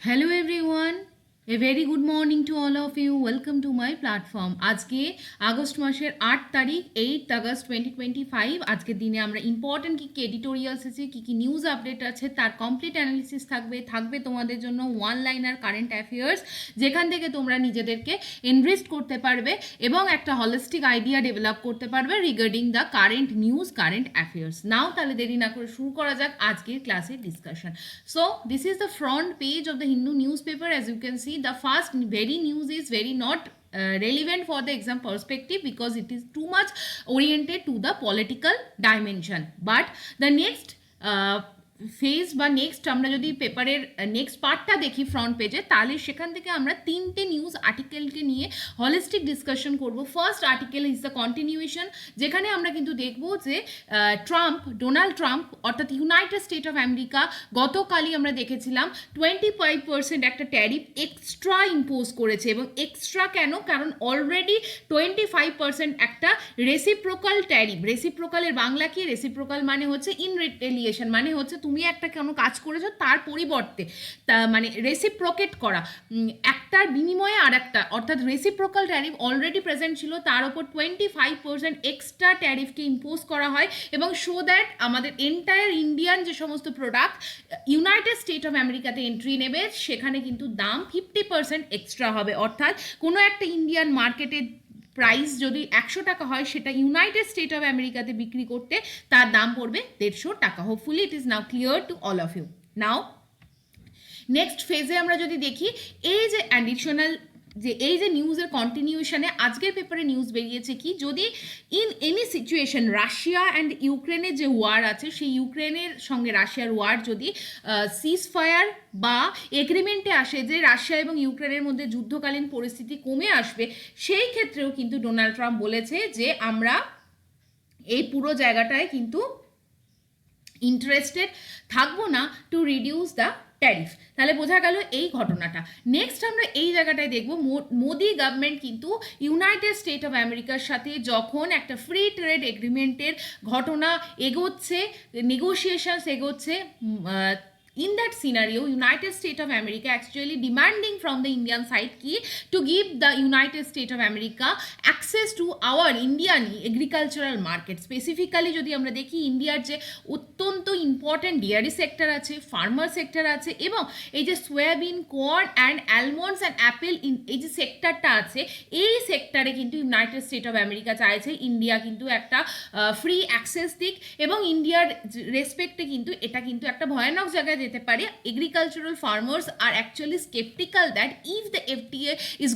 Hello everyone, a very good morning to all of you. Welcome to my platform. আজকে August মাসের 8 তারিখ 8 August 2025 আজকের দিনে আমরা ইম্পর্টেন্ট কি এডিটোরিয়ালস আছে কি নিউজ আপডেট আছে তার কমপ্লিট অ্যানালিসিস থাকবে তোমাদের জন্য ওয়ান লাইনার কারেন্ট অ্যাফেয়ার্স যেখান থেকে তোমরা নিজেদেরকে এনরিস্ট করতে পারবে এবং একটা হলিস্টিক আইডিয়া ডেভেলপ করতে পারবে regarding the current news current affairs. Now তাহলে দেরি না করে শুরু করা যাক আজকের ক্লাসের discussion. So this is the front page of the Hindu newspaper. As you can see the first very news is very not relevant for the exam perspective because it is too much oriented to the political dimension, but the next phase বা next আমরা যদি পেপারের next পার্টটা দেখি front পেজে তাহলে সেখান থেকে আমরা তিনটে নিউজ আর্টিকেলকে নিয়ে হলিস্টিক ডিসকাশন করব। First article is the continuation, যেখানে আমরা কিন্তু দেখব যে ডোনাল্ড ট্রাম্প অর্থাৎ ইউনাইটেড স্টেট অফ আমেরিকা গতকালই আমরা দেখেছিলাম 25% একটা ট্যারিফ এক্সট্রা ইম্পোজ করেছে। এবং এক্সট্রা কেন? কারণ অলরেডি 25% একটা রেসিপ্রোকাল ট্যারিফ। রেসিপ্রোকালের বাংলা কি? রেসিপ্রোকাল মানে হচ্ছে ইন রিটেলিয়েশন, মানে হচ্ছে তুমি একটা কোনো কাজ করেছো তার পরিবর্তে মানে রেসিপ্রোকেট করা, একটার বিনিময়ে আর একটা, অর্থাৎ রেসিপ্রোকাল ট্যারিফ অলরেডি প্রেজেন্ট ছিল, তার ওপর 25% এক্সট্রা ট্যারিফকে ইম্পোজ করা হয় এবং শো দ্যাট আমাদের এন্টায়ার ইন্ডিয়ান যে সমস্ত প্রোডাক্ট ইউনাইটেড স্টেট অফ আমেরিকাতে এন্ট্রি নেবে সেখানে কিন্তু দাম 50% এক্সট্রা হবে। অর্থাৎ কোনো একটা ইন্ডিয়ান মার্কেটে প্রাইস যদি 100 টাকা হয় সেটা ইউনাইটেড স্টেট অফ আমেরিকাতে বিক্রি করতে তার দাম পড়বে 150 টাকা। Hopefully it is now clear to all of you. Now next ফেজে আমরা যদি দেখি এই যে অ্যাডিশনাল এই যে নিউজের কন্টিনিউশনে আজকের পেপারে নিউজ বেরিয়েছে কি, যদি in any situation Russia and ইউক্রেনের যে ওয়ার আছে সেই ইউক্রেনের সঙ্গে রাশিয়ার ওয়ার যদি সিজ ফায়ার বা এগ্রিমেন্টে আসে যে রাশিয়া এবং ইউক্রেনের মধ্যে যুদ্ধকালীন পরিস্থিতি কমে আসবে, সেই ক্ষেত্রেও কিন্তু ডোনাল্ড ট্রাম্প বলেছে যে আমরা এই পুরো জায়গাটায় কিন্তু ইন্টারেস্টেড থাকবো না টু রিডিউস দ্য ট্যারিফ। তাহলে বোঝা গেল এই ঘটনাটা। নেক্সট আমরা এই জায়গাটায় দেখব মোদি গভর্নমেন্ট কিন্তু ইউনাইটেড স্টেট অফ আমেরিকার সাথে যখন একটা ফ্রি ট্রেড এগ্রিমেন্টের ঘটনা এগোচ্ছে, নেগোসিয়েশনস এগোচ্ছে, in that scenario United States of America actually demanding from the Indian side to give the United States of America access to our Indian agricultural market। Specifically যদি আমরা দেখি ইন্ডিয়ার যে অত্যন্ত ইম্পর্টেন্ট ডেয়ারি সেক্টর আছে, farmer sector আছে এবং এই যে soybean, corn and almonds and Apple এই যে সেক্টরটা আছে, এই সেক্টরে কিন্তু ইউনাইটেড স্টেট অফ আমেরিকা চাইছে ইন্ডিয়া কিন্তু একটা ফ্রি অ্যাক্সেস দিক এবং ইন্ডিয়ার রেসপেক্টে কিন্তু এটা কিন্তু একটা ভয়ানক জায়গায় যেতে পারে। এগ্রিকালচারাল ফার্মার্স আর actually sceptical that if the FTA is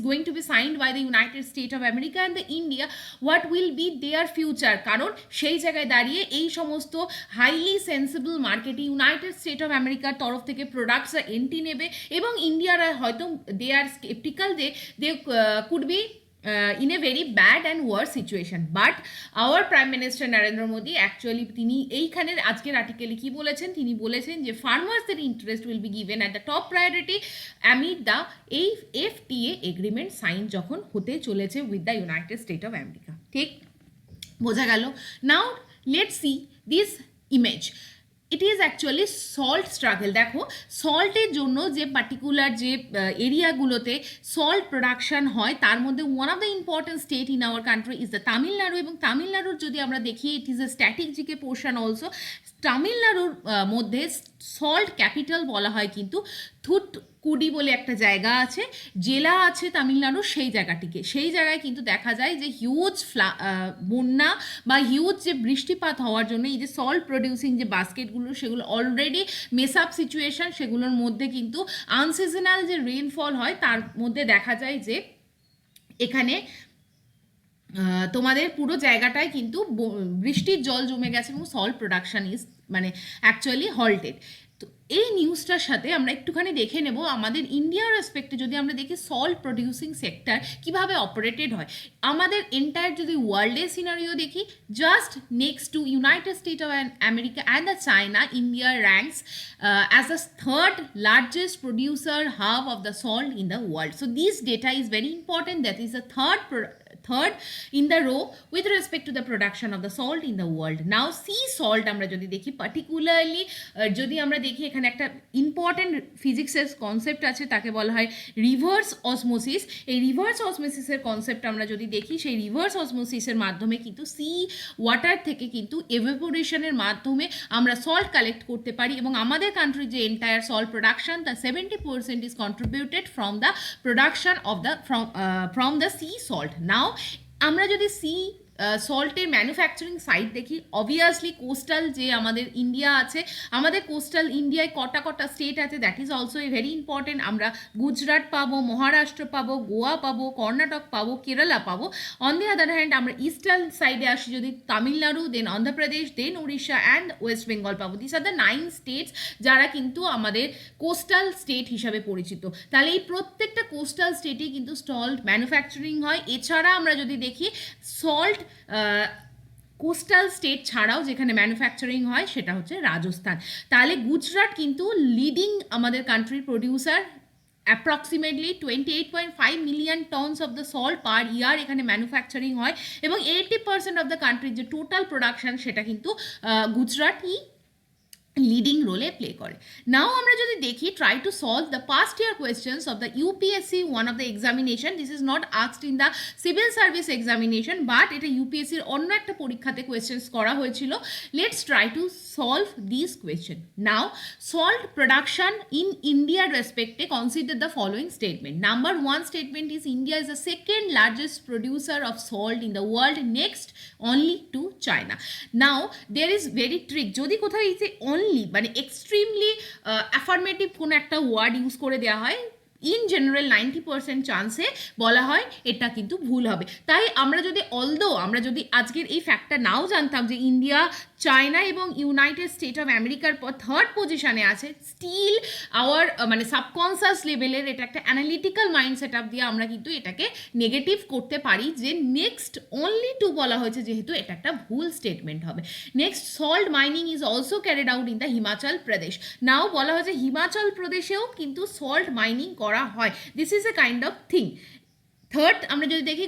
going to be signed by the United States of America and the India, what will be their future? কারণ সেই জায়গায় দাঁড়িয়ে এই সমস্ত হাইলি সেন্সিবল মার্কেটে ইউনাইটেড স্টেট অফ আমেরিকার তরফ থেকে প্রোডাক্টসরা এন্ট্রি নেবে এবং ইন্ডিয়ারা হয়তো they are sceptical they could be in a very bad and worse situation, but our Prime Minister Narendra Modi actually তিনি এইখানের আজকের আর্টিকেলে কি বলেছেন, তিনি বলেছেন যে ফার্মার্সদের interest will be given at the top priority amid the এই FTA এগ্রিমেন্ট সাইন যখন হতে চলেছে with the United State of America. ঠিক বোঝা গেল। Now let's see this image. It is actually salt struggle. দেখো সল্টের জন্য যে পার্টিকুলার যে এরিয়াগুলোতে সল্ট প্রোডাকশন হয় তার মধ্যে one of the important state in our country is the Tamil Nadu. এবং তামিলনাড়ুর যদি আমরা দেখি it is a static GK portion also. তামিলনাড়ুর মধ্যে সল্ট ক্যাপিটাল বলা হয় কিন্তু থুথকুডি বলে একটা জায়গা আছে, জেলা আছে তামিলনাড়ুর, সেই জায়গাটিকে, সেই জায়গায় কিন্তু দেখা যায় যে হিউজ বন্যা বা হিউজ যে বৃষ্টিপাত হওয়ার জন্য এই যে সল্ট প্রডিউসিং যে বাস্কেটগুলো সেগুলো অলরেডি মেস আপ সিচুয়েশন, সেগুলোর মধ্যে কিন্তু আনসিজনাল যে রেইনফল হয় তার মধ্যে দেখা যায় যে এখানে তোমাদের পুরো জায়গাটায় কিন্তু বৃষ্টির জল জমে গেছে এবং সল্ট প্রোডাকশন ইজ মানে অ্যাকচুয়ালি হল্টেড। তো এই নিউজটার সাথে আমরা একটুখানি দেখে নেব আমাদের ইন্ডিয়ার রেসপেক্টে যদি আমরা দেখি সল্ট প্রডিউসিং সেক্টর কীভাবে অপারেটেড হয়। আমাদের এন্টায়ার যদি ওয়ার্ল্ডের সিনারিও দেখি, just next to United State of America and the China, India ranks as the third largest producer hub of the salt in the world. So this data is very important, that is the third in the row with respect to the production of the salt in the world. Now sea salt আমরা যদি দেখি particularly যদি আমরা দেখি এখানে একটা important ফিজিক্সের concept আছে, তাকে বলা হয় রিভার্স অসমোসিস। এই রিভার্স অসমোসিসের কনসেপ্ট আমরা যদি দেখি, সেই রিভার্স অসমোসিসের মাধ্যমে কিন্তু সি ওয়াটার থেকে কিন্তু এভাপোরেশনের মাধ্যমে আমরা সল্ট কালেক্ট করতে পারি, এবং আমাদের কান্ট্রির যে entire salt production, the 70% is contributed from the production of the from the sea salt. Now আমরা যদি সি সল্টের ম্যানুফ্যাকচারিং সাইট দেখি, অবভিয়াসলি কোস্টাল যে আমাদের ইন্ডিয়া আছে, আমাদের কোস্টাল ইন্ডিয়ায় কটা কটা স্টেট আছে, that is also a very important. আমরা গুজরাট পাবো, মহারাষ্ট্র পাবো, গোয়া পাবো, কর্ণাটক পাবো, কেরালা পাবো। অন দি আদার হ্যান্ড আমরা ইস্টার্ন সাইডে আসি যদি, তামিলনাড়ু, দেন অন্ধ্রপ্রদেশ, দেন উড়িষ্যা অ্যান্ড ওয়েস্ট বেঙ্গল পাবো। দিস আর দ্য 9 স্টেটস যারা কিন্তু আমাদের কোস্টাল স্টেট হিসাবে পরিচিত। তাহলে এই প্রত্যেকটা কোস্টাল স্টেটেই কিন্তু সল্ট ম্যানুফ্যাকচারিং হয়। এছাড়া আমরা যদি দেখি সল্ট কোস্টাল স্টেট ছাড়াও যেখানে ম্যানুফ্যাকচারিং হয় সেটা হচ্ছে রাজস্থান। তাহলে গুজরাট কিন্তু লিডিং আমাদের কান্ট্রির producer, approximately 28.5 million tons of the salt per year এখানে ম্যানুফ্যাকচারিং হয়, এবং 80% অফ দ্য কান্ট্রির যে টোটাল প্রোডাকশন সেটা কিন্তু গুজরাটই লিডিং রোলে প্লে করে। নাও আমরা যদি দেখি, try to solve the past year questions of the UPSC one of the examination. This is not asked in the civil service examination, but এটা ইউপিএসসির অন্য একটা পরীক্ষাতে কোয়েশ্চেন্স করা হয়েছিল। Let's try to solve this question. Now salt production in ইন্ডিয়ার রেসপেক্টে consider the following statement. Number 1 statement is India is the second largest producer of salt in the world, next only two China. Now there is very trick, যদি কোথাও এই যে মানে extremely affirmative কোনো একটা word use করে দেওয়া হয়, ইন জেনারেল 90% চান্সে বলা হয় এটা কিন্তু ভুল হবে। তাই আমরা যদি আমরা যদি আজকের এই ফ্যাক্টটা নাও জানতাম যে ইন্ডিয়া, চায়না এবং ইউনাইটেড স্টেট অফ আমেরিকার পর থার্ড পজিশনে আছে, স্টিল আওয়ার মানে সাবকনসিয়াস লেভেলের এটা একটা অ্যানালিটিক্যাল মাইন্ড সেট আপ দিয়ে আমরা কিন্তু এটাকে নেগেটিভ করতে পারি যে নেক্সট অনলি টু বলা হয়েছে, যেহেতু এটা একটা ভুল স্টেটমেন্ট হবে। Next, salt mining is also carried out in the Himachal Pradesh. Now বলা হয়েছে হিমাচল প্রদেশেও কিন্তু সল্ট মাইনিং করা হয়। This is a kind of thing. Third, আমরা যদি দেখি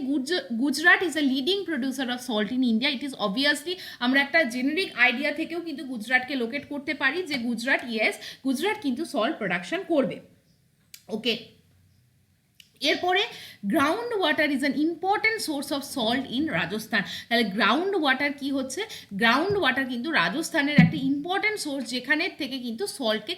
Gujarat is a leading producer of salt in India. It is obviously আমরা একটা জেনারিক আইডিয়া থেকেও কিন্তু গুজরাটকে লোকেট করতে পারি যে গুজরাট কিন্তু সল্ট প্রোডাকশন করবে। ওকে, এরপরে ground water is an important source of salt in Rajasthan. তাহলে গ্রাউন্ড ওয়াটার কি হচ্ছে? গ্রাউন্ড ওয়াটার কিন্তু রাজস্থানের একটা ইম্পর্টেন্ট সোর্স, যেখানের থেকে কিন্তু সল্টকে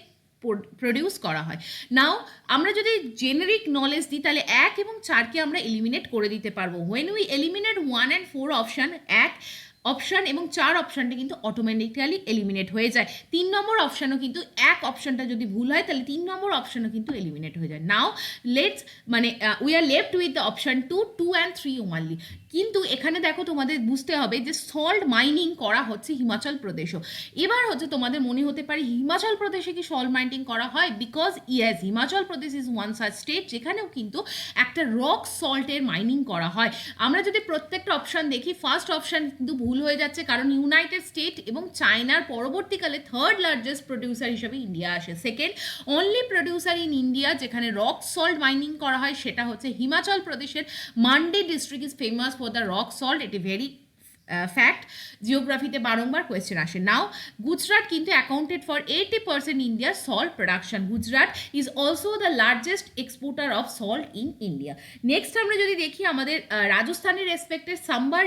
প্রডিউস করা হয়। নাও আমরা যদি জেনারিক নলেজ দিই, তাহলে 1 এবং 4কে আমরা এলিমিনেট করে দিতে পারবো। When we eliminate 1 and 4 option, 1 option এবং 4 অপশানটা কিন্তু অটোমেটিক্যালি এলিমিনেট হয়ে যায়। 3 নম্বর অপশানও কিন্তু 1 অপশানটা যদি ভুল হয় তাহলে 3 নম্বর অপশানও কিন্তু এলিমিনেট হয়ে যায়। Now let's we are left with the option 2, 2 and 3 only. কিন্তু এখানে দেখো তোমাদের বুঝতে হবে যে সল্ট মাইনিং করা হচ্ছে হিমাচল প্রদেশও। এবার হচ্ছে তোমাদের মনে হতে পারে হিমাচল প্রদেশে কি সল্ট মাইনিং করা হয়? Because yes, Himachal Pradesh is one such state যেখানেও কিন্তু একটা রক সল্টের মাইনিং করা হয়। আমরা যদি প্রত্যেকটা অপশান দেখি, ফার্স্ট অপশান কিন্তু ভুল হয়ে যাচ্ছে, কারণ ইউনাইটেড স্টেট এবং চায়নার পরবর্তীকালে থার্ড লার্জেস্ট প্রডিউসার হিসেবে ইন্ডিয়া আসে। Second only producer in India যেখানে রক সল্ট মাইনিং করা হয় সেটা হচ্ছে হিমাচল প্রদেশের mandi district is famous for the rock salt. এটি ভেরি ফ্যাক্ট, জিওগ্রাফিতে বারংবার কোয়েশ্চেন আসে। নাও গুজরাট কিন্তু অ্যাকাউন্টেড ফর 80% ইন্ডিয়ার salt production. Gujarat is also the largest exporter of salt in India. Next আমরা যদি দেখি আমাদের রাজস্থানের রেসপেক্টে সাম্বার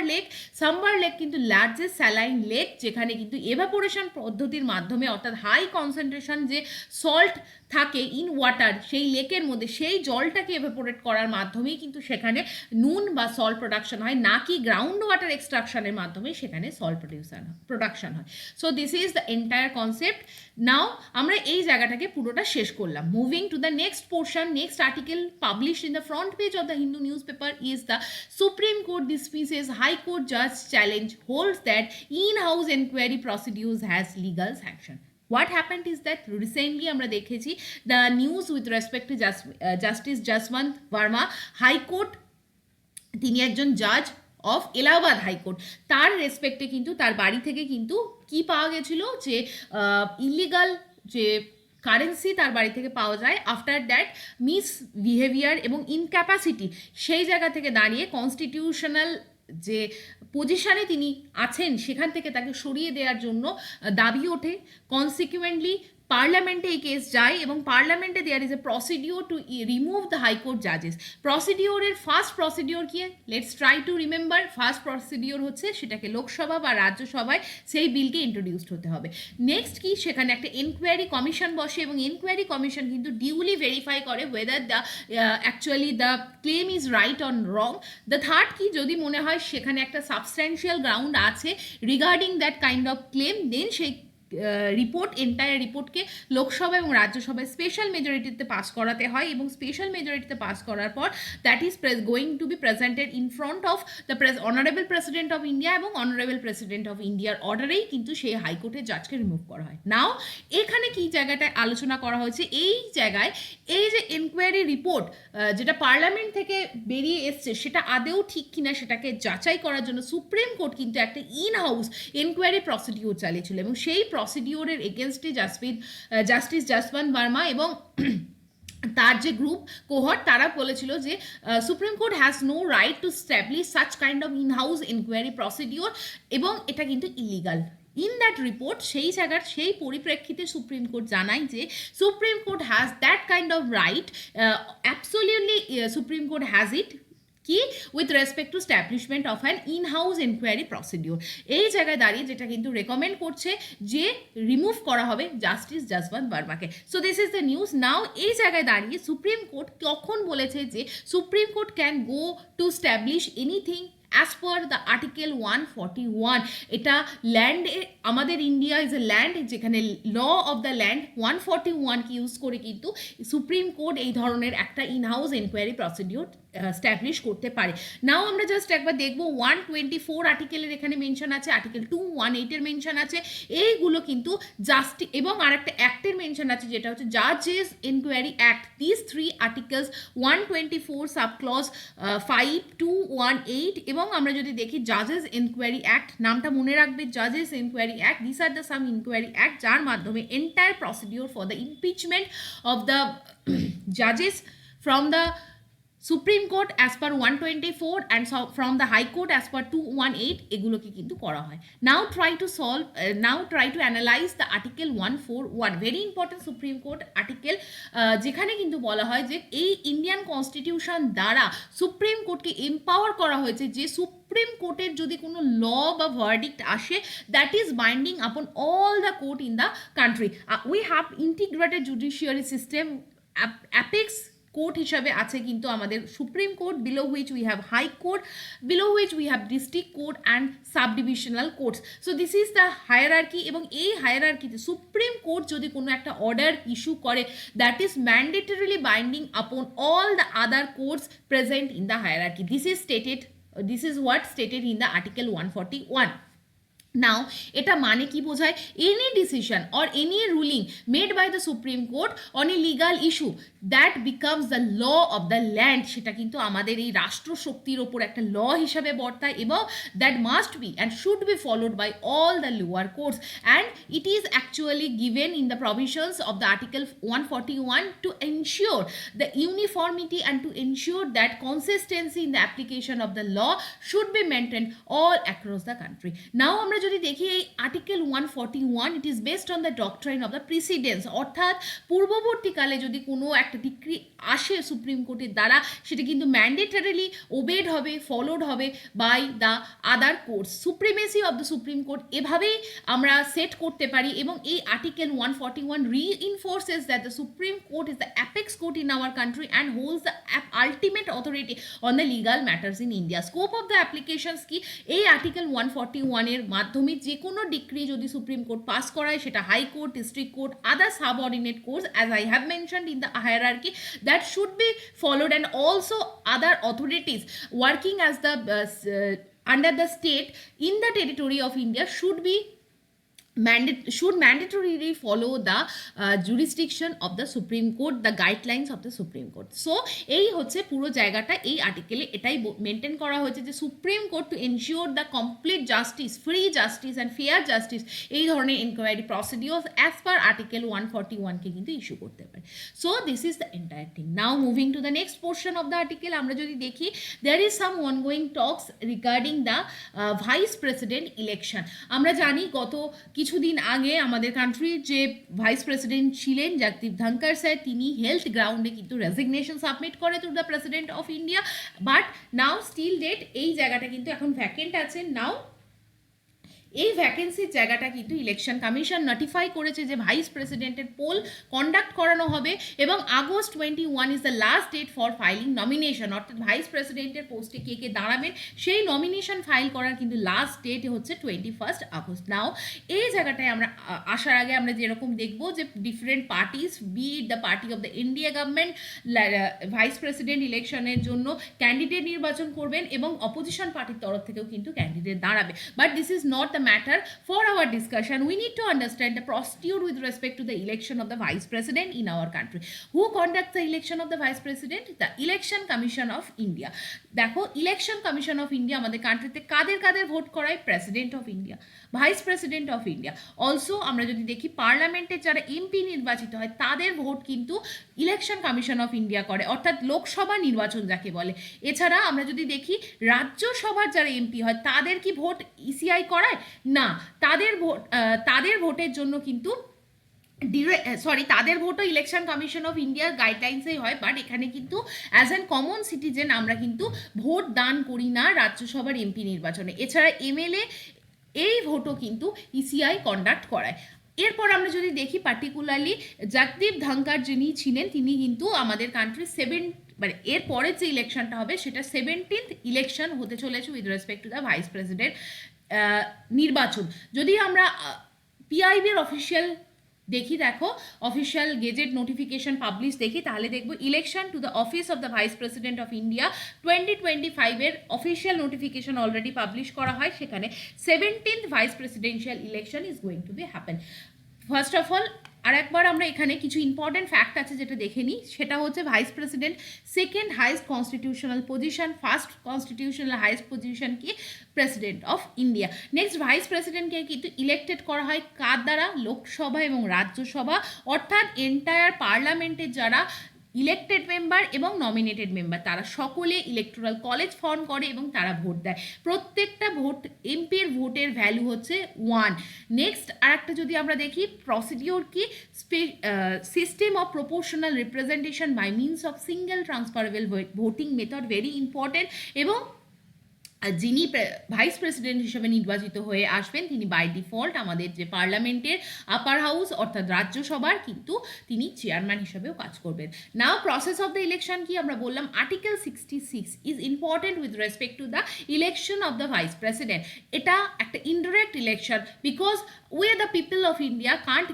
লেক কিন্তু লার্জেস্ট স্যালাইন লেক, যেখানে কিন্তু এভাপোরেশন পদ্ধতির মাধ্যমে অর্থাৎ হাই কনসেন্ট্রেশন যে সল্ট থাকে ইন ওয়াটার সেই লেকের মধ্যে, সেই জলটাকে এভাপোরেট করার মাধ্যমেই কিন্তু সেখানে নুন বা সল্ট প্রোডাকশন হয়, না কি গ্রাউন্ড ওয়াটার এক্সট্রাকশনের মাধ্যমে সেখানে সল্ট প্রোডাকশন হয়। So this is the entire concept. Now আমরা এই জায়গাটাকে পুরোটা শেষ করলাম। Moving to the next portion, next article published in the front page of the Hindu newspaper is the supreme court dismisses High Court judge challenge, holds that in-house inquiry procedures has legal sanction. What happened is that recently আমরা দেখেছি the news with respect to Justice Jaswant Verma, High Court, তিনি একজন জাজ of Allahabad high court, তার রেসপেক্টে কিন্তু তার বাড়ি থেকে কিন্তু কি পাওয়া গেছিল যে ইলিগাল যে কারেন্সি তার বাড়ি থেকে পাওয়া যায়। আফটার দ্যাট মিস বিহেভিয়ার এবং ইনক্যাপাসিটি, সেই জায়গা থেকে দাঁড়িয়ে কনস্টিটিউশনাল যে পজিশনে তিনি আছেন সেখান থেকে তাকে সরিয়ে দেওয়ার জন্য দাবি ওঠে। কনসিকুয়েন্টলি পার্লামেন্টে এই কেস যায় এবং পার্লামেন্টে there is a procedure to remove the high court জাজেস। প্রসিডিওরের ফার্স্ট প্রসিডিওর কি, let's try to remember. First procedure হচ্ছে সেটাকে লোকসভা বা রাজ্যসভায় সেই বিলকে ইন্ট্রোডিউসড হতে হবে। নেক্সট কি, সেখানে একটা এনকোয়ারি কমিশন বসে এবং এনকোয়ারি কমিশন কিন্তু ডিউলি ভেরিফাই করে whether the actually the claim is right on wrong. The third কি, যদি মনে হয় সেখানে একটা সাবস্ট্যান্সিয়াল গ্রাউন্ড আছে regarding that kind of claim, then সেই রিপোর্ট, এন্টায়ার রিপোর্টকে লোকসভা এবং রাজ্যসভায় স্পেশাল মেজরিটিতে পাস করাতে হয় এবং স্পেশাল মেজরিটিতে পাস করার পর that is going to B presented in front of the honourable president of India এবং অনারেবল প্রেসিডেন্ট অফ ইন্ডিয়ার অর্ডারেই কিন্তু সেই হাইকোর্টের জাজকে রিমুভ করা হয়। নাও এখানে কি জায়গাটায় আলোচনা করা হয়েছে, এই জায়গায় এই যে এনকোয়ারি রিপোর্ট যেটা পার্লামেন্ট থেকে বেরিয়ে এসছে সেটা আদেও ঠিক কিনা সেটাকে যাচাই করার জন্য সুপ্রিম কোর্ট কিন্তু একটা ইন হাউস এনকোয়ারি প্রসিডিওর চালিয়েছিল এবং সেই প্রসিডিওরের এগেনস্টে জাস্টিস যশবন্ত বর্মা এবং তার যে গ্রুপ কোহর্ট তারা বলেছিল যে supreme court has no right to establish such kind of in house enquiry procedure এবং এটা কিন্তু ইলিগাল। ইন দ্যাট রিপোর্ট সেই জায়গার সেই পরিপ্রেক্ষিতে সুপ্রিম কোর্ট জানায় যে supreme court has that kind of right, absolutely supreme court has it কি with respect to establishment of an in house enquiry procedure. এই জায়গায় দাঁড়িয়ে যেটা কিন্তু রেকমেন্ড করছে যে রিমুভ করা হবে জাস্টিস যশবন্ত বর্মাকে। So this is the news. Now এই জায়গায় দাঁড়িয়ে সুপ্রিম কোর্ট কখন বলেছে যে supreme court can go to establish anything as per the article 141। এটা ল্যান্ডে, আমাদের ইন্ডিয়া ইজ এ ল্যান্ড যেখানে ল অফ দ্য ল্যান্ড 141কে ইউজ করে কিন্তু সুপ্রিম কোর্ট এই ধরনের একটা in house enquiry procedure establish করতে পারে। নাও আমরা জাস্ট একবার দেখবো 124 আর্টিকেলের এখানে মেনশন আছে, আর্টিকেল 218 মেনশন আছে, এইগুলো কিন্তু জাস্টিস এবং আরেকটা অ্যাক্টের মেনশন আছে যেটা হচ্ছে জাজেস enquiry act. This 3 articles 124 sub clause 5218 এবং আমরা যদি দেখি জাজেস এনকোয়ারি অ্যাক্ট, নামটা মনে রাখবে, জাজেস enquiry act, this are the same enquiry act যার মাধ্যমে entire procedure for the impeachment of the জাজেস from the supreme court as per 124 and from the high court as per 218 এগুলোকে কিন্তু করা হয়। Now try to analyse the article 141, very important supreme court article, যেখানে কিন্তু বলা হয় যে এই ইন্ডিয়ান কনস্টিটিউশন দ্বারা সুপ্রিম কোর্টকে এম্পাওয়ার করা হয়েছে যে সুপ্রিম কোর্টের যদি কোনো ল বা ভার্ডিক্ট আসে that is binding upon all the court in the country. We have integrated judiciary system, apex court হিসাবে আছে কিন্তু আমাদের Supreme Court, below which we have high court, below which we have district court and sub divisional courts. So this is the hierarchy এবং এই হায়ারার্কিতে Supreme Court যদি কোনো একটা অর্ডার ইস্যু করে that is mandatorily binding upon all the other courts present in the hierarchy. This is what stated in the article 141. Now এটা মানে কি বোঝায়, any decision or any ruling made by the supreme Court on a legal issue that becomes the law of the land, সেটা কিন্তু আমাদের এই রাষ্ট্রশক্তির ওপর একটা ল হিসাবে বর্তায় এবং that must be and should be followed by all the lower courts and it is actually given in the provisions of the article 141 to ensure the uniformity and to ensure that consistency in the application of the law should be maintain all across the country. Now আমরা যদি দেখি এই article 141 it is based on the doctrine of the precedence, অর্থাৎ পূর্ববর্তীকালে যদি কোনো একটা decree আসে সুপ্রিম কোর্টের দ্বারা সেটা কিন্তু ম্যান্ডেটরিলি ওবেড হবে, ফলোড হবে by the other courts. Supremacy of the supreme Court এভাবেই আমরা সেট করতে পারি এবং এই article 141 reinforces that the Supreme Court is the apex court in our country and holds the ultimate authority on the legal matters in India. Scope of the applications কি, এই article 141 এর মাধ্যমে যে কোনো ডিক্রি যদি সুপ্রিম কোর্ট পাস করায় সেটা high court, district court, other subordinate courts as I have mentioned in the hierarchy that should be followed and also other authorities working as the under the state in the territory of India should be should mandatorily follow the jurisdiction of the Supreme Court, the guidelines of the Supreme Court. So এই হচ্ছে পুরো জায়গাটা এই আর্টিকেলে এটাই maintain করা হয়েছে যে supreme court to ensure the complete justice, free justice and fair justice এই ধরনের enquiry procedures as per article 141কে কিন্তু ইস্যু করতে পারে। So this is the entire thing. Now moving to the next portion of the article, আমরা যদি দেখি there is some ongoing talks regarding the vice president election. আমরা জানি গত কিছুদিন আগে আমাদের কান্ট্রির যে ভাইস প্রেসিডেন্ট ছিলেন জগদীপ ধনকর স্যার, তিনি হেলথ গ্রাউন্ডে কিন্তু রেজিগনেশন সাবমিট করে to the president of India, but now still date এই জায়গাটা কিন্তু এখন ভ্যাকেন্ট আছে। নাও এই ভ্যাকেন্সির জায়গাটা কিন্তু ইলেকশন কমিশন নোটিফাই করেছে যে ভাইস প্রেসিডেন্টের পোল কন্ডাক্ট করানো হবে এবং August 21 is the last date for filing nomination, অর্থাৎ ভাইস প্রেসিডেন্টের পোস্টে কে কে দাঁড়াবেন সেই নমিনেশন ফাইল করার কিন্তু লাস্ট ডেট হচ্ছে 21 আগস্ট। নাও এই জায়গাটায় আমরা আসার আগে আমরা যেরকম দেখবো যে different parties, be it the party of the India government, vice president ইলেকশনের জন্য ক্যান্ডিডেট নির্বাচন করবেন এবং অপোজিশন পার্টির তরফ থেকেও কিন্তু ক্যান্ডিডেট দাঁড়াবে। But this is not the matter for our discussion. We need to understand the procedure with respect to the election of the vice president in our country. Who conducts the election of the vice president? The Election Commission of India. দেখো election commission of India আমাদের কান্ট্রিতে কাদের কাদের vote করায়? President of India, vice president of India. Also আমরা যদি দেখি পার্লামেন্টের যারা MP নির্বাচিত হয় তাদের ভোট কিন্তু ইলেকশন কমিশন অফ ইন্ডিয়া করে, অর্থাৎ লোকসভা নির্বাচন যাকে বলে। এছাড়া আমরা যদি দেখি রাজ্যসভার যারা এমপি হয় তাদের কি ভোট ইসিআই করায়? না, তাদের ভোটের জন্য কিন্তু তাদের ভোটও ইলেকশন কমিশন অফ ইন্ডিয়ার গাইডলাইন্সেই হয়, বাট এখানে কিন্তু অ্যাজ অ্যান কমন সিটিজেন আমরা কিন্তু ভোট দান করি না রাজ্যসভার এমপি নির্বাচনে। এছাড়া এমএলএ এই ভোটও কিন্তু ইসিআই কন্ডাক্ট করায়। এরপর আমরা যদি দেখি পার্টিকুলারলি জগদীপ ধনকর যিনি ছিলেন তিনি কিন্তু আমাদের কান্ট্রি এর পরের যে ইলেকশনটা হবে সেটা 17th ইলেকশন হতে চলেছে with respect to the vice president নির্বাচন। যদি আমরা পিআইবির অফিসিয়াল দেখি, দেখো অফিসিয়াল গেজেট নোটিফিকেশন পাবলিশ দেখি, তাহলে দেখবো election to the office of the vice president of India 2025-এর অফিসিয়াল নোটিফিকেশন অলরেডি পাবলিশ করা হয়। সেখানে 17th vice presidential election is going to be happen. First of all আর একবার আমরা এখানে কিছু ইম্পর্টেন্ট ফ্যাক্ট আছে যেটা দেখে নিই, সেটা হচ্ছে vice president second highest constitutional position, first constitutional highest position কি? President of India. Next vice প্রেসিডেন্টকে কিন্তু ইলেক্টেড করা হয় কার দ্বারা? লোকসভা এবং রাজ্যসভা, অর্থাৎ এন্টায়ার পার্লামেন্টের যারা ইলেক্টেড মেম্বার এবং নমিনেটেড মেম্বার তারা সকলে ইলেকটোরাল কলেজ ফর্ম করে এবং তারা ভোট দেয়। প্রত্যেকটা ভোট এমপির ভোটের ভ্যালু হচ্ছে 1। নেক্সট আর একটা যদি আমরা দেখি প্রসিডিওর কি? System of proportional representation by means of single transferable voting method, very important. এবং যিনি ভাইস প্রেসিডেন্ট হিসেবে নির্বাচিত হয়ে আসবেন তিনি বাই ডিফল্ট আমাদের যে পার্লামেন্টের আপার হাউস অর্থাৎ রাজ্যসভার কিন্তু তিনি চেয়ারম্যান হিসেবেও কাজ করবেন। নাও প্রসেস অফ দ্য ইলেকশন কি? আমরা বললাম article 66 is important with respect to the election of the vice president. এটা একটা indirect election because we the people of India can't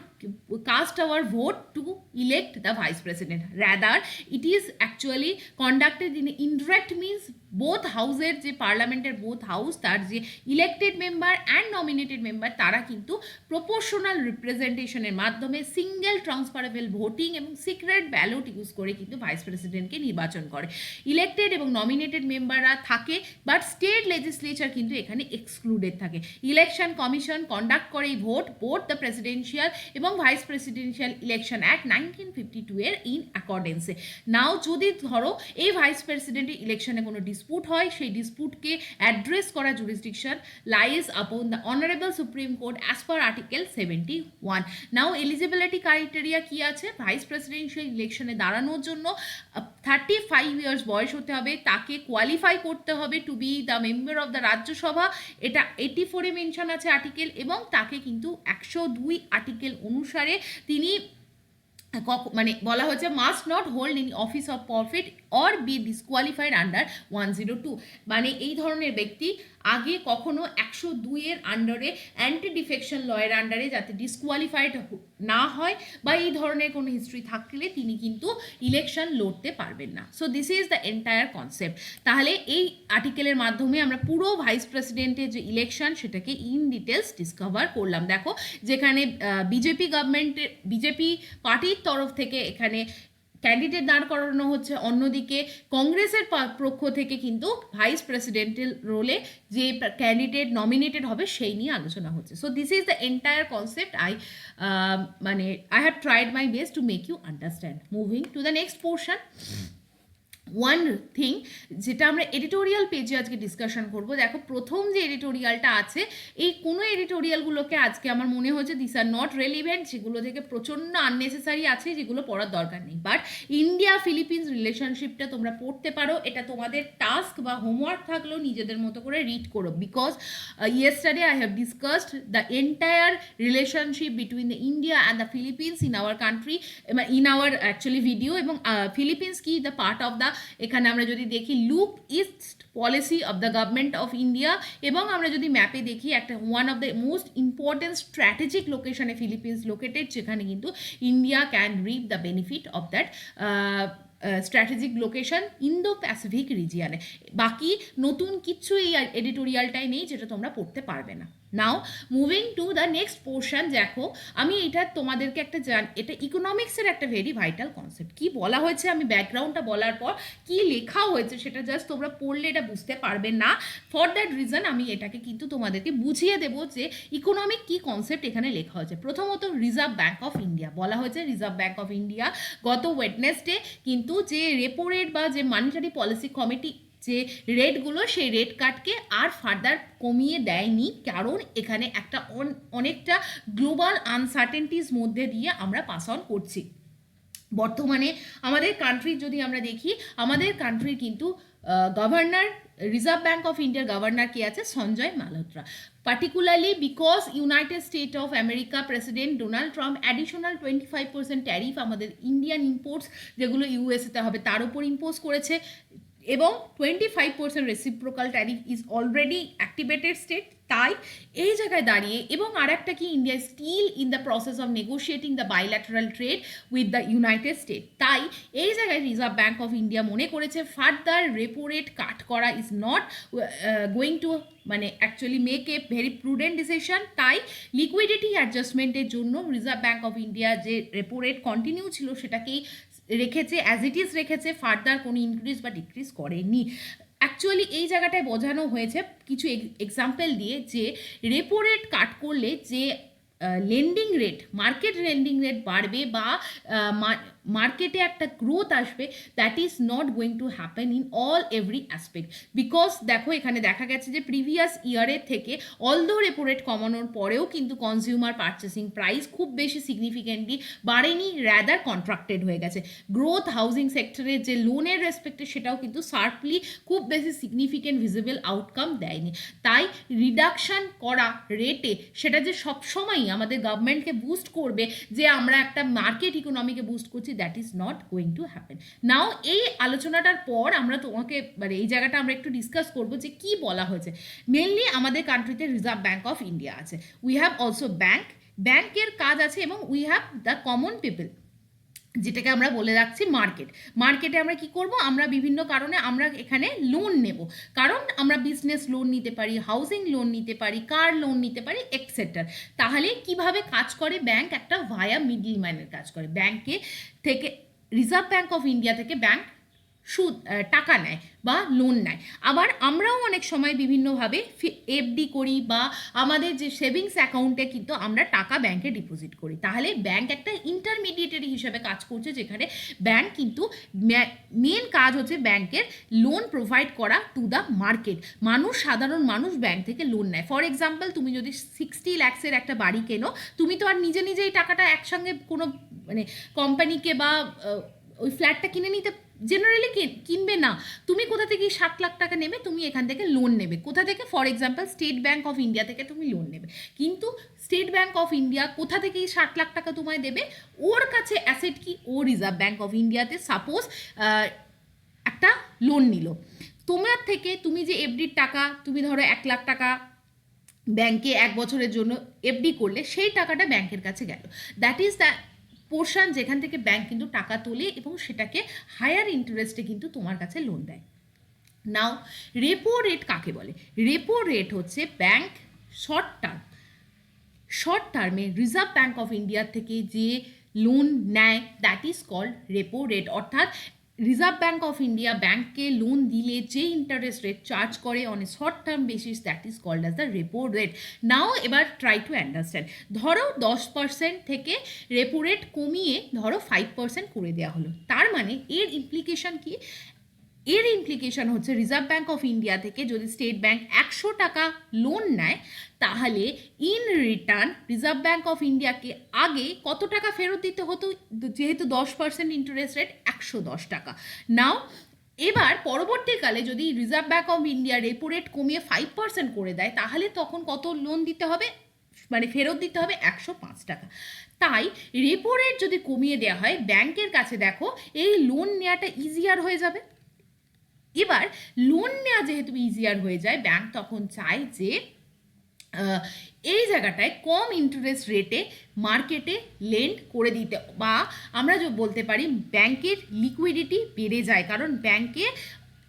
cast our vote to elect the vice president, rather it is actually conducted in indirect means both houses যে পার্লামেন্টের both house তার যে elected member and nominated member তারা কিন্তু proportional রিপ্রেজেন্টেশনের মাধ্যমে single transferable voting এবং secret ballot use করে কিন্তু ভাইস প্রেসিডেন্টকে নির্বাচন করে। ইলেক্টেড এবং নমিনেটেড মেম্বাররা থাকে, বাট স্টেট লেজিসলেচার কিন্তু এখানে এক্সক্লুডেড থাকে। ইলেকশন কমিশন কন্ডাক্ট করে এই ভোট বোথ দ্য প্রেসিডেন্সিয়াল এবং ভাইস প্রেসিডেন্সিয়াল ইলেকশন অ্যাক্ট 1952-এর ইন অ্যাকর্ডেন্সে। নাও যদি ধরো এই ভাইস প্রেসিডেন্টের ইলেকশনে কোনো ডিসপুট হয়, সেই ডিসপুটকে অ্যাড্রেস করা jurisdiction lies upon the honourable supreme court as per article 71। Now eligibility criteria কি আছে? ভাইস প্রেসিডেন্সিয়াল ইলেকশনে দাঁড়ানোর জন্য 35 ইয়ার্স বয়স হতে হবে, তাকে কোয়ালিফাই করতে হবে to be the member of the Rajya Sabha, এটা 84-এ মেনশন আছে আর্টিকেল, এবং তাকে কিন্তু 102 আর্টিকেল অনুসারে তিনি মানে বলা হচ্ছে must not hold in office of profit or be disqualified under 102। মানে এই ধরনের ব্যক্তি আগে কখনো 102 আন্ডারে অ্যান্টি ডিফেকশন লয়ের আন্ডারে যাতে ডিসকোয়ালিফাইড না হয় বা এই ধরনের কোনো হিস্ট্রি থাকলে তিনি কিন্তু ইলেকশন লড়তে পারবেন না। So this is the entire concept. তাহলে এই আর্টিকেলের মাধ্যমে আমরা পুরো ভাইস প্রেসিডেন্টের যে ইলেকশন সেটাকে ইন ডিটেলস ডিসকভার করলাম। দেখো যেখানে বিজেপি পার্টির তরফ থেকে এখানে ক্যান্ডিডেট দাঁড় করানো হচ্ছে, অন্যদিকে কংগ্রেসের পক্ষ থেকে কিন্তু ভাইস প্রেসিডেন্টাল রোলে যে ক্যান্ডিডেট নমিনেটেড হবে সেই নিয়ে আলোচনা হচ্ছে। So this is the entire concept. I have tried my best to make you understand. Moving to the next portion, one thing যেটা আমরা এডিটোরিয়াল পেজে আজকে ডিসকাশন করবো। দেখো প্রথম যে এডিটোরিয়ালটা আছে, এই কোনো এডিটোরিয়ালগুলোকে আজকে আমার মনে হচ্ছে দিস আর নট রেলিভেন্ট, যেগুলো থেকে প্রচণ্ড আননেসেসারি আছে, যেগুলো পড়ার দরকার নেই। বাট ইন্ডিয়া ফিলিপিন্স রিলেশনশিপটা তোমরা পড়তে পারো, এটা তোমাদের টাস্ক বা হোমওয়ার্ক থাকলেও নিজেদের মতো করে রিড করো। Because yesterday I have discussed the entire relationship between the India and the Philippines in our country, in our actually video, এবং ফিলিপিন্স কি দ্য পার্ট অফ দ্য, এখানে আমরা যদি দেখি look east policy of the government of India, এবং আমরা যদি ম্যাপে দেখি একটা one of the most important strategic লোকেশনে ফিলিপিন্স লোকেটেড, যেখানে কিন্তু India can reap the benefit of that strategic location Indo Pacific রিজিয়ানে। বাকি নতুন কিচ্ছু এই এডিটোরিয়ালটাই নেই যেটা তোমরা পড়তে পারবে না। নাও moving to the next portion. দেখো আমি এটা তোমাদেরকে একটা এটা ইকোনমিক্সের একটা ভেরি ভাইটাল কনসেপ্ট। কি বলা হয়েছে আমি ব্যাকগ্রাউন্ডটা বলার পর কি লেখা হয়েছে সেটা জাস্ট তোমরা পড়লে এটা বুঝতে পারবে না। ফর দ্যাট রিজন আমি এটাকে কিন্তু তোমাদেরকে বুঝিয়ে দেবো যে ইকোনমিক কি কনসেপ্ট এখানে লেখা হয়েছে। প্রথমত রিজার্ভ ব্যাঙ্ক অফ ইন্ডিয়া বলা হয়েছে। রিজার্ভ ব্যাঙ্ক অফ ইন্ডিয়া গত ওয়েডনেসডে কিন্তু যে রেপো রেট বা যে মনিটারি পলিসি কমিটি যে রেটগুলো, সেই রেট কাটকে আর ফার্দার কমিয়ে দেয়নি, কারণ এখানে একটা অনেকটা গ্লোবাল আনসার্টেনটিস মধ্যে দিয়ে আমরা পাস অন করছি। বর্তমানে আমাদের কান্ট্রির যদি আমরা দেখি, আমাদের কান্ট্রির কিন্তু গভর্নর, রিজার্ভ ব্যাঙ্ক অফ ইন্ডিয়ার গভর্নর কে আছে Sanjay Malhotra. particularly because United States of America president Donald Trump additional 25% tariff আমাদের ইন্ডিয়ান ইম্পোর্টস যেগুলো ইউএসএতে হবে তার উপর ইম্পোজ করেছে, এবং 25% reciprocal tariff is already activated state. তাই এই জায়গায় দাঁড়িয়ে, এবং আর একটা কি, India still in the process of negotiating the bilateral trade with the United State. তাই এই জায়গায় রিজার্ভ ব্যাঙ্ক অফ ইন্ডিয়া মনে করেছে ফার্দার রেপো রেট কাট করা is not going two actually make a very prudent decision. তাই liquidity অ্যাডজাস্টমেন্টের জন্য reserve bank of India যে repo rate continue ছিল সেটাকেই রেখেছে, অ্যাজ ইট ইজ রেখেছে, ফার্দার কোনো ইনক্রিজ বা ডিক্রিজ করেনি। অ্যাকচুয়ালি এই জায়গাটায় বোঝানো হয়েছে কিছু এক্সাম্পল দিয়ে যে রেপো রেট কাট করলে যে lending rate, market lending rate বাড়বে বা মার্কেটে একটা গ্রোথ আসবে, that is not going to happen in all every aspect. Because দেখো এখানে দেখা গেছে যে প্রিভিয়াস ইয়ারের থেকে অলদো রেপো রেট কমানোর পরেও কিন্তু কনজিউমার পারচেসিং প্রাইস খুব বেশি সিগনিফিকেন্টলি বাড়েনি, র্যাদার কন্ট্রাক্টেড হয়ে গেছে। গ্রোথ হাউজিং সেক্টরের যে লোনের রেসপেক্টে সেটাও কিন্তু শার্পলি খুব বেশি সিগনিফিকেন্ট ভিজিবল আউটকাম দেয়নি। তাই রিডাকশান করা রেটে সেটা যে সবসময়ই আমাদের গভর্নমেন্টকে বুস্ট করবে যে আমরা একটা মার্কেট ইকোনমিকে বুস্ট করছি, that is not going to happen. Now এই আলোচনাটার পর আমরা তোমাকে এই জায়গাটা আমরা একটু ডিসকাস করবো যে কি বলা হয়েছে। মেনলি আমাদের কান্ট্রিতে রিজার্ভ ব্যাঙ্ক অফ ইন্ডিয়া আছে, উই হ্যাভ অলসো ব্যাঙ্কের কাজ আছে, এবং we have the common people যেটাকে আমরা বলে রাখছি মার্কেটে আমরা কি করব, আমরা বিভিন্ন কারণে আমরা এখানে লোন নেব, কারণ আমরা বিজনেস লোন নিতে পারি, হাউজিং লোন নিতে পারি, কার লোন নিতে পারি, এটসেট্রা। তাহলে কিভাবে কাজ করে ব্যাংক, একটা ভায়া মিডল ম্যানের কাজ করে। ব্যাংকে থেকে রিজার্ভ ব্যাঙ্ক অফ ইন্ডিয়া থেকে ব্যাংক সুদ টাকা নেয় বা লোন নেয়। আবার আমরাও অনেক সময় বিভিন্নভাবে এফডি করি বা আমাদের যে সেভিংস অ্যাকাউন্টে কিন্তু আমরা টাকা ব্যাংকে ডিপোজিট করি। তাহলে ব্যাংক একটা ইন্টারমিডিয়েটারি হিসেবে কাজ করছে, যেখানে ব্যাংক কিন্তু মেন কাজ হচ্ছে ব্যাংকের লোন প্রোভাইড করা টু দ্য মার্কেট। সাধারণ মানুষ ব্যাংক থেকে লোন নেয়। ফর এক্সাম্পল, তুমি যদি 60 lakhs-এর একটা বাড়ি কেনো, তুমি তো আর নিজে এই টাকাটা একসঙ্গে কোনো কোম্পানিকে বা ওই ফ্ল্যাটটা কিনে নিতে জেনারেলি কিনবে না। তুমি কোথা থেকে 7 লাখ টাকা নেবে, তুমি এখান থেকে লোন নেবে। কোথা থেকে? For example state bank of India থেকে তুমি লোন নেবে। কিন্তু স্টেট ব্যাঙ্ক অফ ইন্ডিয়া কোথা থেকে 7 লাখ টাকা তোমায় দেবে? ওর কাছে অ্যাসেট কি? ও রিজার্ভ ব্যাঙ্ক অফ ইন্ডিয়াতে সাপোজ একটা লোন নিল, তোমার থেকে তুমি যে এফডির টাকা, তুমি ধরো 1,00,000 টাকা ব্যাংকে 1 বছরের জন্য এফডি করলে, সেই টাকাটা ব্যাংকের কাছে গেল। দ্যাট ইজ দ্য পোর্শন যেখান থেকে ব্যাংক কিন্তু টাকা তোলে এবং সেটাকে হায়ার ইন্টারেস্টে কিন্তু তোমার কাছে লোন দেয়। নাও রেপো রেট কাকে বলে? রেপো রেট হচ্ছে ব্যাংক শর্ট টার্মে রিজার্ভ ব্যাঙ্ক অফ ইন্ডিয়ার থেকে যে লোন নেয়, that is called repo rate. অর্থাৎ রিজার্ভ ব্যাঙ্ক অফ ইন্ডিয়া ব্যাঙ্ককে লোন দিলে যে ইন্টারেস্ট রেট চার্জ করে on a short term basis, that is called as the repo rate. Now এবার ট্রাই টু আন্ডারস্ট্যান্ড। ধরো 10% থেকে রেপো রেট কমিয়ে ধরো 5% করে দেওয়া হলো। তার মানে এর ইমপ্লিকেশন কি? এর ইমপ্লিকেশন হচ্ছে রিজার্ভ ব্যাঙ্ক অফ ইন্ডিয়া থেকে যদি স্টেট ব্যাঙ্ক 100 টাকা লোন নেয়, তাহলে in return reserve bank of ইন্ডিয়াকে আগে কত টাকা ফেরত দিতে হতো? যেহেতু 10% ইন্টারেস্ট রেট, 110 টাকা। নাও এবার পরবর্তীকালে যদি reserve bank of India repo rate কমিয়ে 5% করে দেয়, তাহলে তখন কত লোন দিতে হবে, মানে ফেরত দিতে হবে? 105 টাকা। তাই রেপো রেট যদি কমিয়ে দেওয়া হয়, ব্যাংকের কাছে দেখো এই লোন নেওয়াটা ইজিয়ার হয়ে যাবে। এবার লোন নেওয়া যেহেতু ইজিয়ার হয়ে যায়, ব্যাংক তখন চায় যে এই জায়গাটায় কম ইন্টারেস্ট রেটে মার্কেটে লেন্ড করে দিতে, বা আমরা বলতে পারি ব্যাংকের লিকুইডিটি বেড়ে যায়। কারণ ব্যাংকে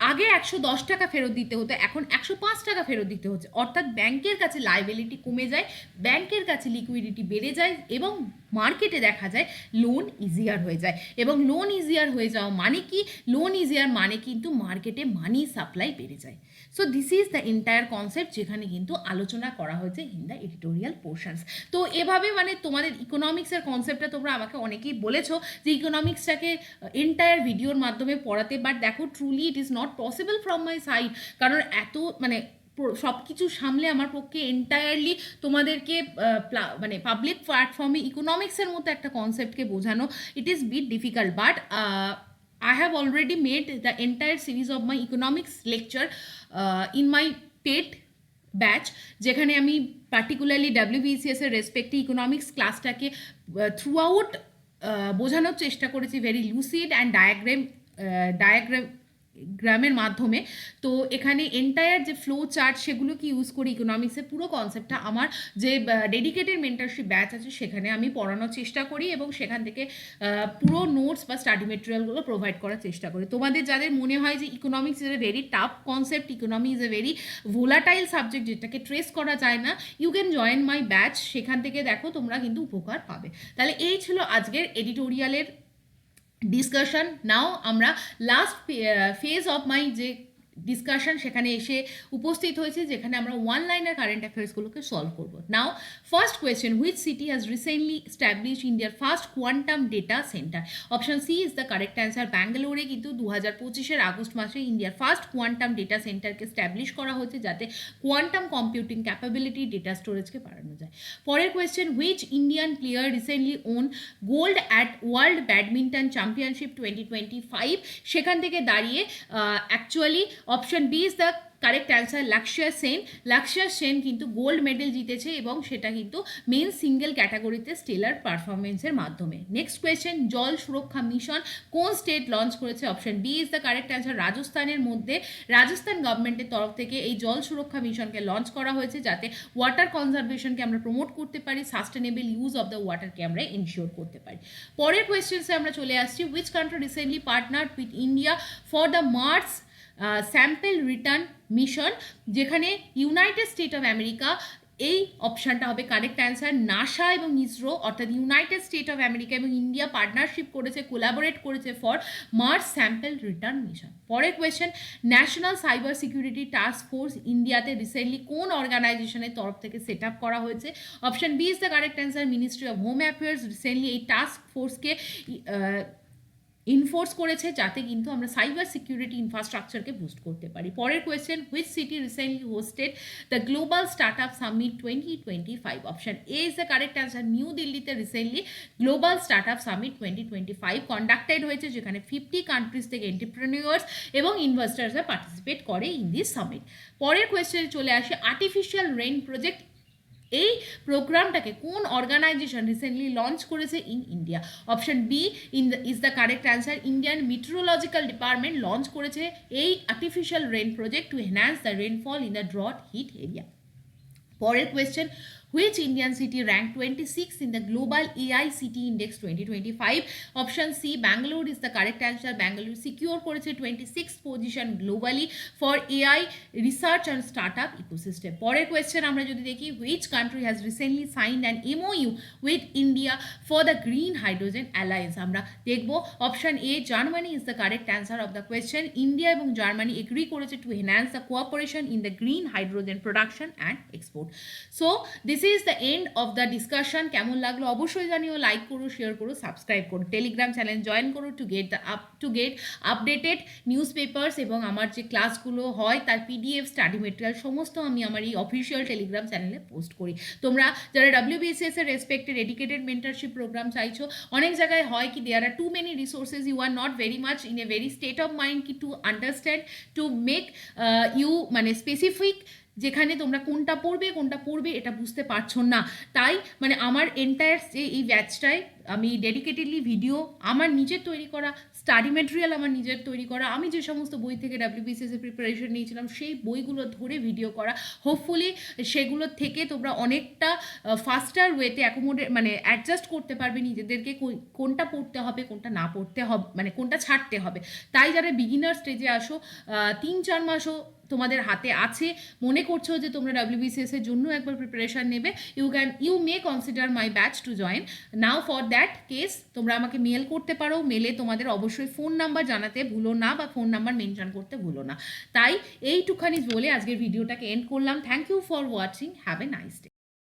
আগে 110 টাকা ফেরত দিতে হতো, এখন 105 টাকা ফেরত দিতে হচ্ছে। অর্থাৎ ব্যাংকের কাছে লাইবিলিটি কমে যায়, ব্যাংকের কাছে লিকুইডিটি বেড়ে যায় এবং মার্কেটে দেখা যায় লোন ইজিয়ার হয়ে যায়। এবং লোন ইজিয়ার হয়ে যাওয়া মানে কি? লোন ইজিয়ার মানে কিন্তু মার্কেটে মানি সাপ্লাই বেড়ে যায়। So this is the entire concept, যেখানে কিন্তু আলোচনা করা হয়েছে ইন দ্য এডিটোরিয়াল পোর্শনস। তো এভাবে মানে তোমাদের ইকোনমিক্সের কনসেপ্টটা তোমরা আমাকে অনেকেই বলেছো যে ইকোনমিক্সটাকে এন্টায়ার ভিডিওর মাধ্যমে পড়াতে, বাট দেখো truly it is not possible from my side. কারণ এত মানে সব কিছু সামলে আমার পক্ষে এন্টায়ারলি তোমাদেরকে মানে পাবলিক প্ল্যাটফর্মে ইকোনমিক্সের মতো একটা কনসেপ্টকে বোঝানো, it is bit difficult. But I have already made the entire series of my economics lecture in my paid batch, যেখানে আমি পার্টিকুলারলি WBCS এর রেসপেক্টে ইকোনমিক্স ক্লাসটাকে থ্রু আউট বোঝানোর চেষ্টা করেছি, ভেরি লুসিড অ্যান্ড ডায়াগ্রামের মাধ্যমে। তো এখানে এন্টায়ার যে ফ্লো চার্ট সেগুলোকে ইউজ করে ইকোনমিক্সের পুরো কনসেপ্টটা আমার যে ডেডিকেটেড মেন্টরশিপ ব্যাচ আছে সেখানে আমি পড়ানোর চেষ্টা করি এবং সেখান থেকে পুরো নোটস বা স্টাডি মেটেরিয়ালগুলো প্রোভাইড করার চেষ্টা করি। তোমাদের যাদের মনে হয় যে economics is a very tough concept, economy is a very volatile subject যেটাকে ট্রেস করা যায় না, you can join my batch. সেখান থেকে দেখো তোমরা কিন্তু উপকার পাবে। তাহলে এই ছিল আজকের এডিটোরিয়ালের ডিসকাশন। নাও আমরা লাস্ট ফেজ অফ মাই যে ডিসকাশন সেখানে এসে উপস্থিত হয়েছে, যেখানে আমরা ওয়ান লাইনার কারেন্ট অ্যাফেয়ার্সগুলোকে সলভ করবো। Now first question, which city has recently establish ইন্ডিয়ার first quantum data centre? Option C is the correct answer. ব্যাঙ্গালোরে কিন্তু 2025 আগস্ট মাসে ইন্ডিয়ার ফার্স্ট কোয়ান্টাম ডেটা সেন্টারকে স্ট্যাবলিশ করা হয়েছে, যাতে কোয়ান্টাম কম্পিউটিং ক্যাপাবিলিটি ডেটা স্টোরেজকে বাড়ানো যায়। পরের question, which Indian player recently won gold at world badminton championship 2025? সেখান থেকে দাঁড়িয়ে actually option B is the correct answer, Lakshya Sen. Lakshya Sen কিন্তু গোল্ড মেডেল জিতেছে এবং সেটা কিন্তু মেন সিঙ্গেল ক্যাটাগরিতে স্টেলার পারফরমেন্সের মাধ্যমে। নেক্সট কোয়েশ্চেন, জল সুরক্ষা মিশন কোন স্টেট লঞ্চ করেছে? Option B is the correct answer, রাজস্থানের মধ্যে রাজস্থান গভর্নমেন্টের তরফ থেকে এই জল সুরক্ষা মিশনকে লঞ্চ করা হয়েছে, যাতে ওয়াটার কনজারভেশনকে আমরা প্রমোট করতে পারি, সাস্টেনেবল ইউজ অফ দ্য ওয়াটারকে আমরা এনশিওর করতে পারি। পরের কোয়েশ্চেন্সে আমরা চলে আসছি, which country recently partnered with India for the Mars sample return mission? যেখানে ইউনাইটেড স্টেট অফ আমেরিকা, এই অপশানটা হবে কারেক্ট অ্যান্সার। নাসা এবং ইসরো অর্থাৎ ইউনাইটেড স্টেট অফ আমেরিকা এবং ইন্ডিয়া পার্টনারশিপ করেছে, কোলাবোরেট করেছে for Mars sample return mission. পরের question, national cyber security task force ইন্ডিয়াতে রিসেন্টলি কোন অর্গানাইজেশনের তরফ থেকে সেট আপ করা হয়েছে? Option B is the correct answer, ministry of home affairs recently এই টাস্ক ফোর্সকে ইনফোর্স করেছে, যাতে কিন্তু আমরা সাইবার সিকিউরিটি ইনফ্রাস্ট্রাকচারকে বুস্ট করতে পারি। পরের question, which city recently hosted the global startup summit 2025? Option A is the correct answer, new দিল্লিতে recently global startup summit 2025 conducted হয়েছে, যেখানে 50 কান্ট্রিজ থেকে এন্টারপ্রেনিউয়ার্স এবং ইনভেস্টার্সরা পার্টিসিপেট করে ইন দিস সামিট। পরের কোয়েশ্চেনে চলে আসে, আর্টিফিশিয়াল রেইন প্রজেক্ট এই প্রোগ্রামটাকে কোন অর্গানাইজেশন রিসেন্টলি লঞ্চ করেছে in India? Option B is the correct answer. Indian meteorological department launch করেছে এই artificial rain project to enhance the rainfall in the drought hit area. পরের question, which Indian city ranked 26 in the global AI city index 2025? Option C, Bangalore is the correct answer. Bangalore secure করেছে 26th position globally for AI research and startup ecosystem. পরের question আমরা যদি দেখি, which country has recently signed an MOU with India for the Green Hydrogen Alliance? আমরা দেখব option A, Germany is the correct answer of the question. India এবং Germany agri করেছে to enhance the cooperation in the green hydrogen production and export. So this is the end of the discussion. কেমন লাগলো অবশ্যই জানিও, like করো, share করো, subscribe করো, Telegram channel join করো to get updated news papers এবং আমার যে ক্লাসগুলো হয় তার পিডিএফ, স্টাডি মেটেরিয়াল সমস্ত আমি আমার এই অফিসিয়াল টেলিগ্রাম চ্যানেলে পোস্ট করি। তোমরা যারা WBCS এর রেসপেক্টেড এডুকেটেড মেন্টরশিপ প্রোগ্রাম চাইছো, অনেক জায়গায় হয় কি there are too many resources, you are not very much in a very state of mind কি to understand to make you মানে স্পেসিফিক যেখানে তোমরা কোনটা পড়বে এটা বুঝতে পারছো না। তাই মানে আমার এন্টায়ার যে এই ব্যাচটায় আমি ডেডিকেটেডলি ভিডিও আমার নিজের তৈরি করা, স্টাডি মেটেরিয়াল আমার নিজের তৈরি করা, আমি যে সমস্ত বই থেকে WBCS এর প্রিপারেশন নিয়েছিলাম সেই বইগুলো ধরে ভিডিও করা, হোপফুলি সেগুলোর থেকে তোমরা অনেকটা ফাস্টার ওয়েতে মানে অ্যাডজাস্ট করতে পারবে নিজেদেরকে, কোনটা পড়তে হবে কোনটা না পড়তে হবে, মানে কোনটা ছাড়তে হবে। তাই যারা বিগিনার স্টেজে আসো, 3-4 মাসও তোমাদের হাতে আছে, মনে করছো যে তোমরা WBCS এর জন্য একবার প্রিপারেশন নেবে, you may consider my batch to join now. For that case তোমরা আমাকে মেল করতে পারো, মেলে তোমাদের অবশ্যই ফোন নাম্বার জানাতে ভুলো না বা ফোন নাম্বার মেনশন করতে ভুলো না। তাই এইটুখানি বলে আজকের ভিডিওটাকে এন্ড করলাম। Thank you for watching, have a nice day.